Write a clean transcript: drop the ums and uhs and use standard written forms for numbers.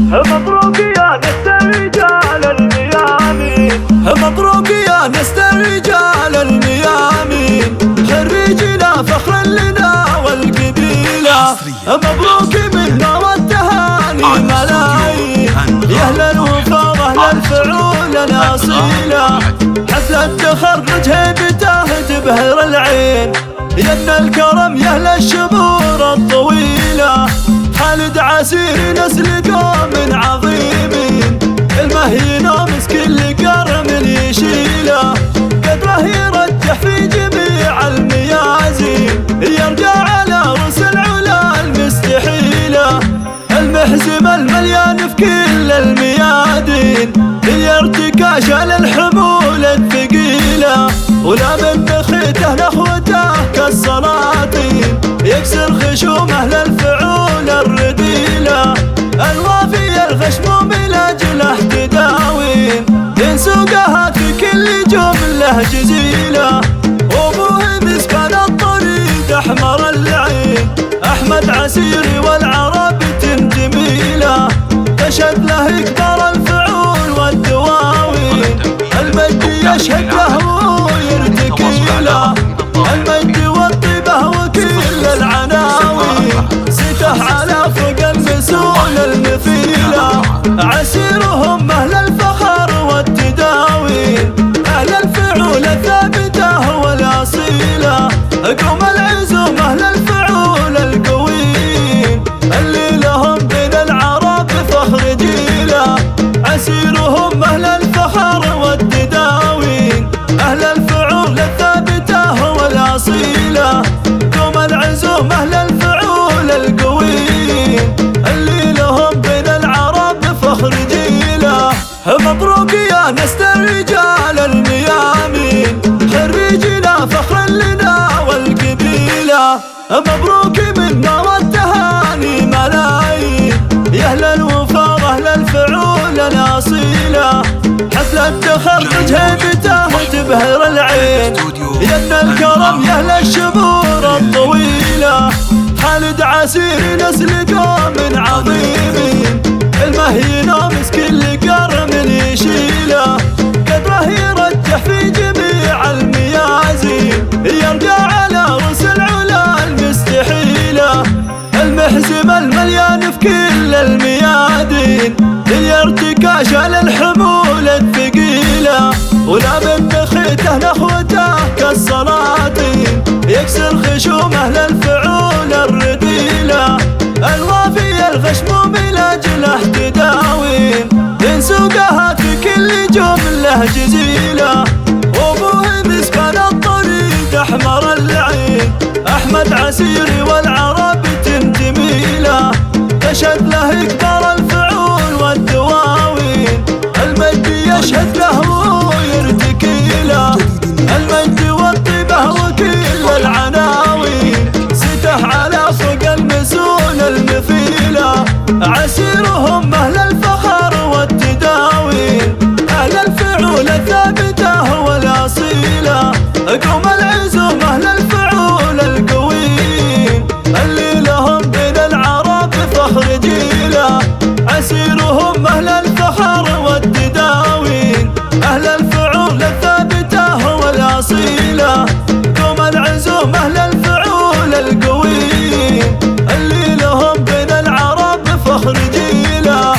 مبروك يا نسل الرجال الميامين، مبروك يا نسل الرجال الميامين، خريجنا فخر لنا والقبيلة. مبروك منا والتهاني ملايين، يا اهل الوفا واهل الفعول الاصيلة. حفل التخرج هيبته تبهر العين، يا ابن الكرم يا اهل الشبور الطويلة. خالد عسيري نسل قوم عظيمين، المهين ومسك اللي قرم يشيله. قدره يرجح في جميع الميازين، يرجع على رؤوس العلا المستحيلة. المحزم المليان في كل الميادين، يرتكى شال الحمول الثقيلة. ولا من بخيته لاخوته كالسلاطين، يكسر خشوم اهل الفعول الرديلة. الوافي الغشموم لاجله تداوين، ينسوقها في كل جمله جزيلة. وابوه مسبان الطريق احمر العين، احمد عسيري والعرب جميلة. تشهد له اكبر الفعول والدواوين، المجد يشهد له ويرتكي له. المجد والطيبه وكل العناوين، سته على فوق المسؤول المثيله. عسيرهم اهل الفخر والتداوين، اهل الفعول الثابته والاصيله. قوم العزوم اهل الفعول القويين، اللي لهم بين العرب فخر جيله. عسيرهم اهل الفخر والتداوين، اهل الفعول الثابته والاصيله. قوم العزوم اهل الفعول القويين، اللي لهم بين العرب فخر جيله. مبروك يا نسل الرجال الميامين، خريجنا فخر لنا والقبيلة. مبروك منا والتهاني ملايين، يا اهل الوفا واهل الفعول الاصيلة. حفل التخرج هيبته تبهر العين، يا ابن الكرم يا اهل الشبور الطويلة. خالد عسيري نسل قوم عظيمين، المهين ومسك اللي قرم يشيله. قدره يرجح في جميع الميازين، يرجع على رؤوس العلا المستحيلة. المحزم المليان في كل الميادين، يرتكى شال الحمول الثقيلة. ولا من بخيته لاخوته كالسلاطين، يكسر خشوم اهل الفعول الرديلة. الوافي الغشموم لاجله تداوين، ينسوقها في كل جمله جزيلة. وابوه مسبان الطريق احمر العين، احمد عسيري والعرب جميلة. تشهد له اكبر الفعول والدواوين، المجد يشهد له ويرتكي له. المجد والطيبه وكل العناوين، سته على فوق المسؤول المثيله. عسيرهم اهل الفخر والتداوين، اهل الفعول الثابته والاصيله. قوم العزوم اهل الفعول القويين، اللي لهم بين العرب فخر جيله. عسيرهم اهل الفخر والتداوين، اهل الفعول الثابته والاصيله. قوم العزوم اهل الفعول القويين، اللي لهم بين العرب فخر جيله.